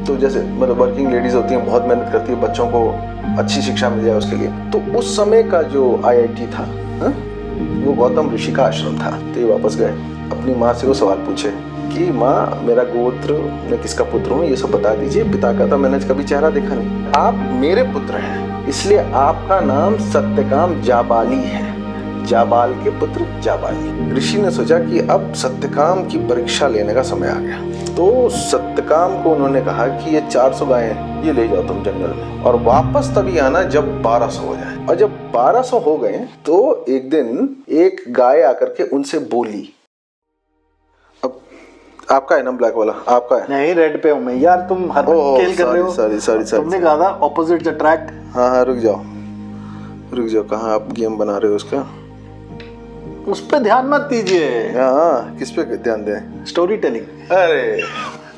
तो जैसे मतलब वर्किंग लेडीज होती हैं, बहुत मेहनत करती है बच्चों को अच्छी शिक्षा मिल जाए उसके लिए। तो उस समय का जो IIT था वो गौतम ऋषि का आश्रम था। तो ये वापस गए, अपनी माँ से वो सवाल पूछे कि माँ मेरा गोत्र, मैं किसका पुत्र हूँ, ये सब बता दीजिए। पिता का था मैंने कभी चेहरा देखा नहीं, आप मेरे पुत्र हैं, इसलिए आपका नाम सत्यकाम जाबाली है, जाबाल के पुत्र जाबाली। ऋषि ने सोचा कि अब सत्यकाम की परीक्षा लेने का समय आ गया। तो सत्यकाम को उन्होंने कहा कि ये 400 गायें ये ले जाओ तुम जंगल में, और वापस तभी आना जब 1200 हो जाए। और जब 1200 हो गए तो एक दिन एक गाय आकर के उनसे बोली। अब आपका है ना ब्लैक वाला, आपका है? नहीं, रेड पे हूं मैं यार, तुम हर खेल कर रहे हो। सॉरी तुमने कहा था ऑपोजिट्स अट्रैक्ट। हाँ, रुक जाओ, कहाँ आप गेम बना रहे हो उसका? उस पे ध्यान मत दीजिए। हाँ, किस पे ध्यान दें? Story telling. अरे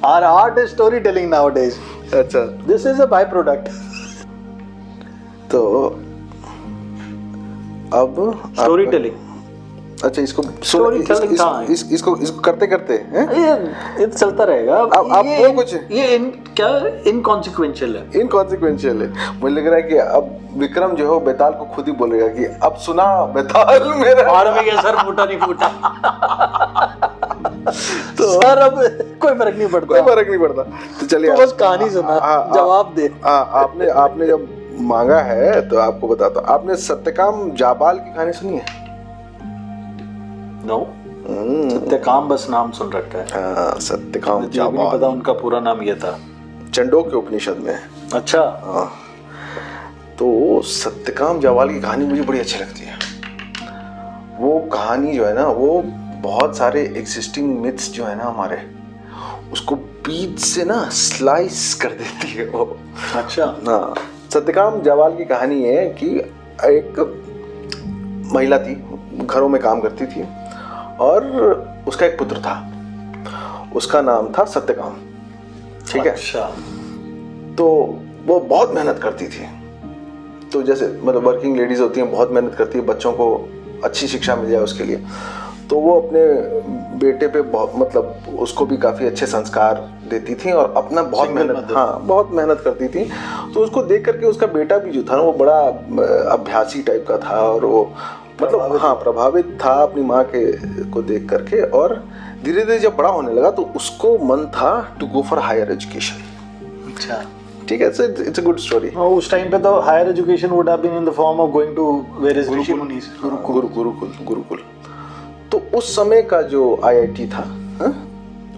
our art is story telling nowadays. अच्छा, this is a by product. तो अब स्टोरी टेलिंग। अच्छा, इसको करते करते ये चलता रहेगा। अब आप वो कुछ ये क्या इनकॉन्सिक्वेंशियल है। इनकॉन्सिक्वेंशियल है। मुझे लग रहा है कि अब विक्रम जो है बेताल को खुद ही बोलेगा कि अब सुना बेताल मेरा। और में क्या सर फूटा नहीं फूटा। तो सर अब कोई फर्क नहीं पड़ता। तो चलिए, तो बस कहानी सुना, जवाब दे। आपने जब मांगा है तो आपको बताता हूँ। आपने सत्यकाम जाबाल की कहानी सुनी है? नो, सत्यकाम बस नाम सुन रखा है। हाँ, सत्यकाम जाबाल। नहीं पता उनका पूरा नाम ये था। चंडोक्य उपनिषद में। अच्छा। हाँ, तो सत्यकाम जाबाल की कहानी मुझे बड़ी अच्छी लगती है। वो कहानी जो है ना, वो बहुत सारे एग्जिस्टिंग मिथ्स जो है ना हमारे, उसको बीच से ना स्लाइस कर देती है वो। अच्छा। हाँ, सत्यकाम जाबाल की कहानी है कि एक महिला थी, घरों में काम करती थी, और उसका एक पुत्र था, उसका नाम था सत्यकाम। ठीक है। अच्छा। तो वो बहुत मेहनत करती थी। तो जैसे मतलब वर्किंग लेडीज होती हैं, बहुत मेहनत करती है बच्चों को अच्छी शिक्षा मिल जाए उसके लिए। तो वो अपने बेटे पे बहुत मतलब उसको भी काफ़ी अच्छे संस्कार देती थी, और अपना बहुत मेहनत करती थी। तो उसको देख करके उसका बेटा भी जो था ना, वो बड़ा अभ्यासी टाइप का था, और वो मतलब प्रभावित था अपनी माँ को देख करके। और धीरे धीरे जब बड़ा होने लगा तो उसको मन था to go for higher education. अच्छा, ठीक है, इट्स अ गुड स्टोरी। उस टाइम पे तो higher education would have been in the form of going to various rishi munis, gurukul. तो उस समय का जो IIT था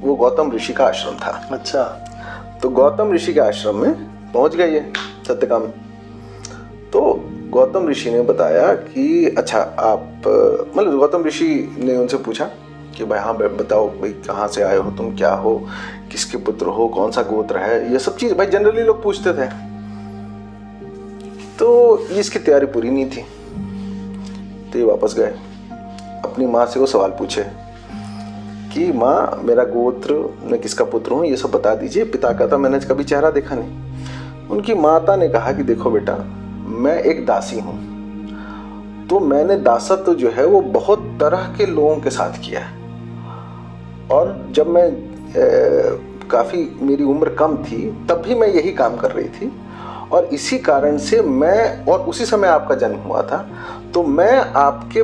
वो गौतम ऋषि का आश्रम था। अच्छा। तो गौतम ऋषि के आश्रम में पहुंच गए ये सत्यकाम। तो गौतम ऋषि ने बताया कि अच्छा आप मतलब गौतम ऋषि ने उनसे पूछा कि भाई हाँ बताओ भाई, कहाँ से आए हो तुम, क्या हो, किसके पुत्र हो, कौन सा गोत्र है, ये सब चीज भाई जनरली लोग पूछते थे। तो इसकी तैयारी पूरी नहीं थी। तो ये वापस गए, अपनी माँ से वो सवाल पूछे कि माँ मेरा गोत्र, मैं किसका पुत्र हूँ, ये सब बता दीजिए। पिता का था मैंने कभी चेहरा देखा नहीं। उनकी माता ने कहा कि देखो बेटा, मैं एक दासी हूँ, तो मैंने दासत्व जो है वो बहुत तरह के लोगों के साथ किया है, और जब मैं काफ़ी मेरी उम्र कम थी तब भी मैं यही काम कर रही थी, और इसी कारण से मैं, और उसी समय आपका जन्म हुआ था, तो मैं आपके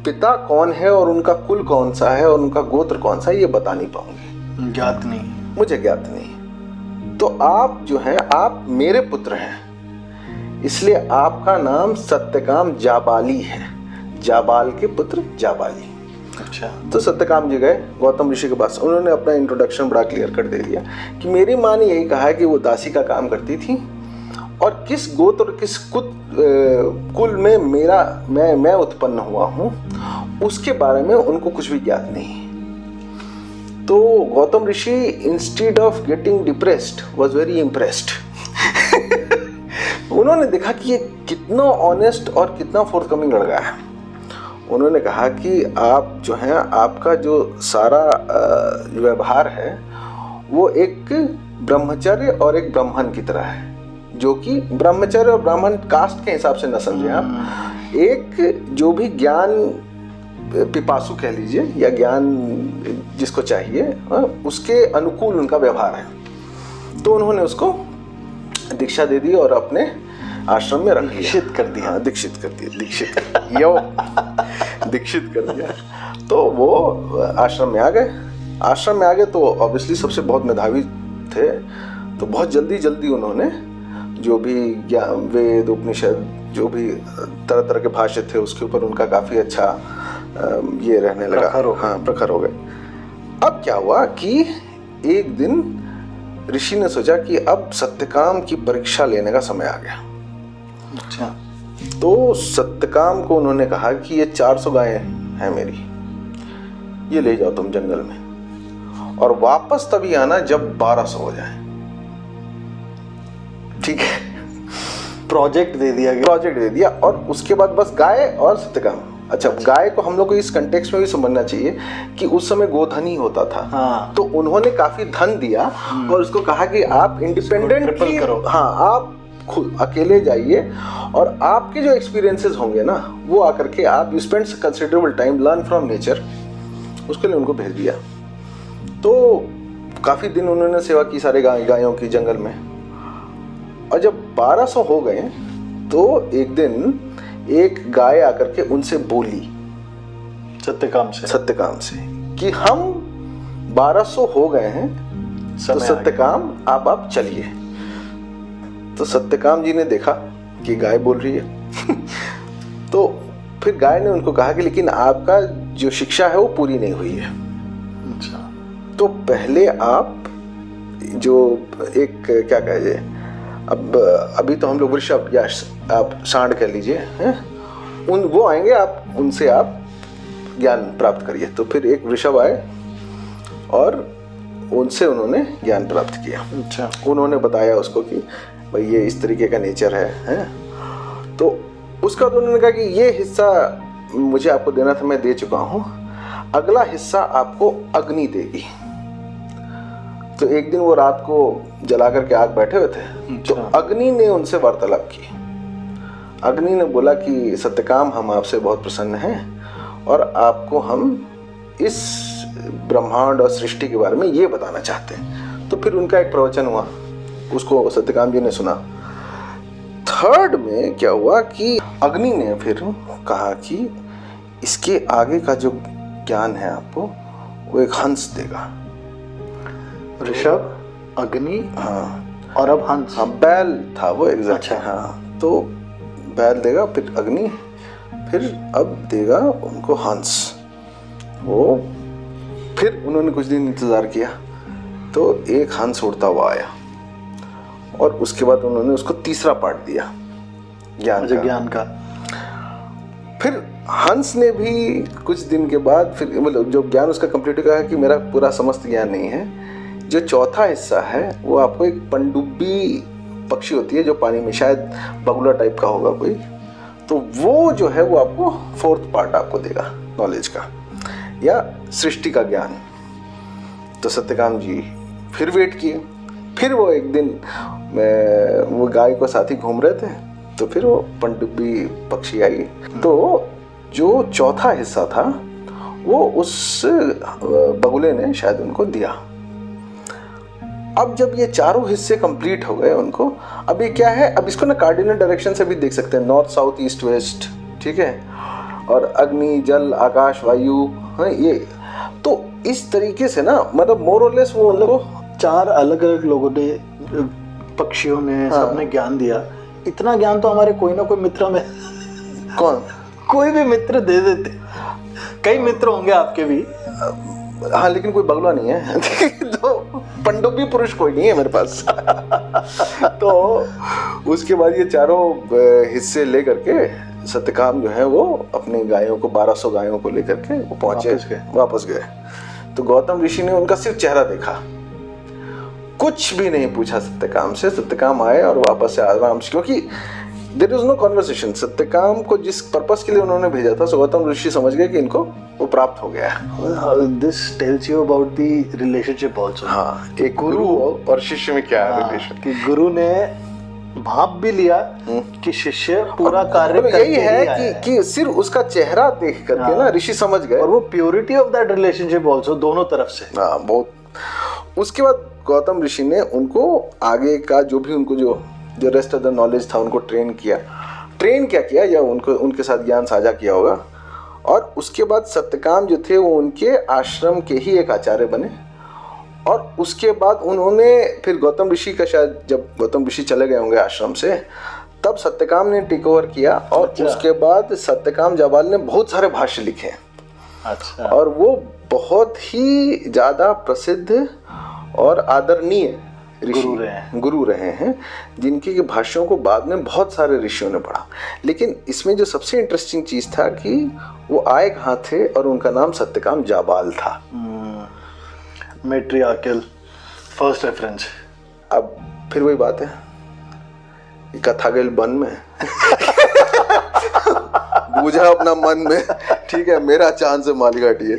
पिता कौन है और उनका कुल कौन सा है और उनका गोत्र कौन सा है ये बता नहीं पाऊंगी। ज्ञात नहीं, मुझे ज्ञात नहीं। तो आप जो हैं आप मेरे पुत्र हैं, इसलिए आपका नाम सत्यकाम जाबाली है, जाबाल के पुत्र जाबाली। अच्छा। तो सत्यकाम जी गए गौतम ऋषि के पास, उन्होंने अपना इंट्रोडक्शन बड़ा क्लियर कर दे दिया कि मेरी माँ ने यही कहा कि वो दासी का काम करती थी, और किस गोत्र किस कुल में मैं उत्पन्न हुआ हूँ उसके बारे में उनको कुछ भी ज्ञात नहीं। तो Gautam Rishi instead of getting depressed was very impressed. उन्होंने देखा कि ये कितना ऑनेस्ट और कितना फोर्थकमिंग लड़का है। उन्होंने कहा कि आप जो हैं, आपका जो सारा व्यवहार है वो एक ब्रह्मचर्य और एक ब्राह्मण की तरह है, जो कि ब्रह्मचर्य और ब्राह्मण कास्ट के हिसाब से न समझें आप, एक जो भी ज्ञान पिपासु कह लीजिए या ज्ञान जिसको चाहिए उसके अनुकूल उनका व्यवहार है। तो उन्होंने उसको दीक्षा दे दी और अपने आश्रम में रख लिया। दीक्षित कर दिया। हाँ, दीक्षित कर दिया, दीक्षित कर दिया। तो वो आश्रम में आ गए। तो ऑब्वियसली सबसे बहुत मेधावी थे, तो बहुत जल्दी उन्होंने जो भी वेद उपनिषद जो भी तरह तरह के भाष्य थे उसके ऊपर उनका काफी अच्छा ये रहने लगा। प्रखर हो गए। अब क्या हुआ कि एक दिन ऋषि ने सोचा कि अब सत्यकाम की परीक्षा लेने का समय आ गया। अच्छा। तो सत्यकाम को उन्होंने कहा कि ये 400 गायें हैं मेरी, ये ले जाओ तुम जंगल में, और वापस तभी आना जब 1200 हो जाए। ठीक है, प्रोजेक्ट दे दिया। और उसके बाद बस गाय और सत्यकाम। अच्छा, गाय को हम लोग को इस कंटेक्स्ट में भी समझना चाहिए कि उस समय गोधन ही होता था। हाँ। तो उन्होंने काफी धन दिया और उसको कहा कि आप इंडिपेंडेंटली, हाँ, आप खुद अकेले जाइए और आपके जो एक्सपीरियंसेस होंगे ना वो आकर के आप you spend considerable time learn from nature, उसके लिए उनको भेज दिया। तो काफी दिन उन्होंने सेवा की सारे गायों की जंगल में। और जब 1200 हो गए तो एक दिन एक गाय आकर के उनसे बोली सत्यकाम से कि हम 1200 हो गए हैं, तो सत्यकाम आप चलिए। तो सत्यकाम जी ने देखा कि गाय बोल रही है तो फिर गाय ने उनको कहा कि लेकिन आपका जो शिक्षा है वो पूरी नहीं हुई है। अच्छा। तो पहले आप जो एक क्या कहे, अब अभी तो हम लोग वृषभ या आप सांड कह लीजिए हैं, वो आएंगे, आप उनसे आप ज्ञान प्राप्त करिए। तो फिर एक वृषभ आए और उनसे उन्होंने ज्ञान प्राप्त किया। अच्छा। उन्होंने बताया उसको कि भाई ये इस तरीके का नेचर है। तो उसका तो उन्होंने कहा कि ये हिस्सा मुझे आपको देना था, मैं दे चुका हूँ, अगला हिस्सा आपको अग्नि देगी। तो एक दिन वो रात को जला करके आग बैठे हुए थे। तो अग्नि ने उनसे वार्तालाप की। अग्नि ने बोला कि सत्यकाम, हम आपसे बहुत प्रसन्न हैं और आपको हम इस ब्रह्मांड और सृष्टि के बारे में ये बताना चाहते हैं। तो फिर उनका एक प्रवचन हुआ, उसको सत्यकाम जी ने सुना। थर्ड में क्या हुआ कि अग्नि ने फिर कहा कि इसके आगे का जो ज्ञान है आपको वो एक हंस देगा। ऋषभ, अग्नि, हाँ, और अब हंस। हाँ, बैल था वो एग्जैक्ट। अच्छा। हाँ, तो बैल देगा, फिर अग्नि, फिर अब देगा उनको हंस। वो फिर उन्होंने कुछ दिन इंतजार किया तो एक हंस उड़ता हुआ आया और उसके बाद उन्होंने उसको तीसरा पार्ट दिया ज्ञान का। फिर हंस ने भी कुछ दिन के बाद फिर मतलब जो ज्ञान उसका कंप्लीट हुआ है कि मेरा पूरा समस्त ज्ञान नहीं है, जो चौथा हिस्सा है वो आपको एक पनडुब्बी पक्षी होती है जो पानी में, शायद बगुला टाइप का होगा कोई, तो वो जो है वो आपको फोर्थ पार्ट आपको देगा नॉलेज का या सृष्टि का ज्ञान। तो सत्यकाम जी फिर वेट किए। फिर वो एक दिन वो गाय को साथ ही घूम रहे थे, तो फिर वो पनडुब्बी पक्षी आई। तो जो चौथा हिस्सा था वो उस बगुले ने शायद उनको दिया। अब जब ये चारों हिस्से कंप्लीट हो गए उनको, अब ये क्या है, अब इसको ना कार्डिनल डायरेक्शन से भी देख सकते हैं, नॉर्थ साउथ ईस्ट वेस्ट, ठीक है। और अग्नि, जल, आकाश, वायु, हाँ, ये तो इस तरीके से ना मतलब मोर और लेस वो उनको 4 अलग अलग लोगों ने, पक्षियों ने, हाँ, सबने ज्ञान दिया। इतना ज्ञान तो हमारे कोई ना कोई मित्र में कौन कोई भी मित्र दे देते। कई मित्र होंगे आपके भी। हाँ, लेकिन कोई बगुला नहीं है तो पनडुब्बी पुरुष कोई नहीं है मेरे पास तो उसके बाद ये चारों हिस्से लेकर के सत्यकाम जो है वो अपने गायों को 1200 गायों को लेकर के वो पहुंचे, वापस गए। तो गौतम ऋषि ने उनका सिर्फ चेहरा देखा, कुछ भी नहीं पूछा सत्यकाम से। सत्यकाम आए और वापस से आराम से, क्योंकि there is no conversation. Satyakam को जिस पर्पस के लिए उन्होंने भेजा था, गौतम ऋषि समझ गए कि इनको वो प्राप्त हो गया है। This tells you about the relationship also. हाँ, एक गुरु और शिष्य में क्या रिलेशन, कि गुरु ने भाप भी लिया कि शिष्य पूरा कार्य करके यही है कि सिर्फ उसका चेहरा देख करके ना ऋषि समझ गए। और वो purity of that relationship also दोनों तरफ से। हाँ, बहुत। उसके बाद गौतम ऋषि ने उनको आगे का जो भी उनको जो रेस्ट ऑफ द नॉलेज था उनको ट्रेन क्या किया या उनको उनके साथ ज्ञान साझा किया होगा। और उसके बाद सत्यकाम जो थे वो उनके आश्रम के ही एक आचार्य बने। और उसके बाद उन्होंने फिर गौतम ऋषि का, शायद जब गौतम ऋषि चले गए होंगे आश्रम से, तब सत्यकाम ने टेक ओवर किया। और अच्छा। उसके बाद सत्यकाम जाबाल ने बहुत सारे भाष्य लिखे हैं। अच्छा। और वो बहुत ही ज़्यादा प्रसिद्ध और आदरणीय गुरु रहे हैं जिनके के भाष्यों को बाद में बहुत सारे ऋषियों ने पढ़ा। लेकिन इसमें जो सबसे इंटरेस्टिंग चीज़ था कि वो आए कहाँ थे और उनका नाम सत्यकाम जाबाल था। मैट्रियार्कल फर्स्ट रेफरेंस। अब फिर वही बात है, ये कथा गई बन में बूझा अपना मन में, ठीक है, मेरा चांद से माली घाटी है।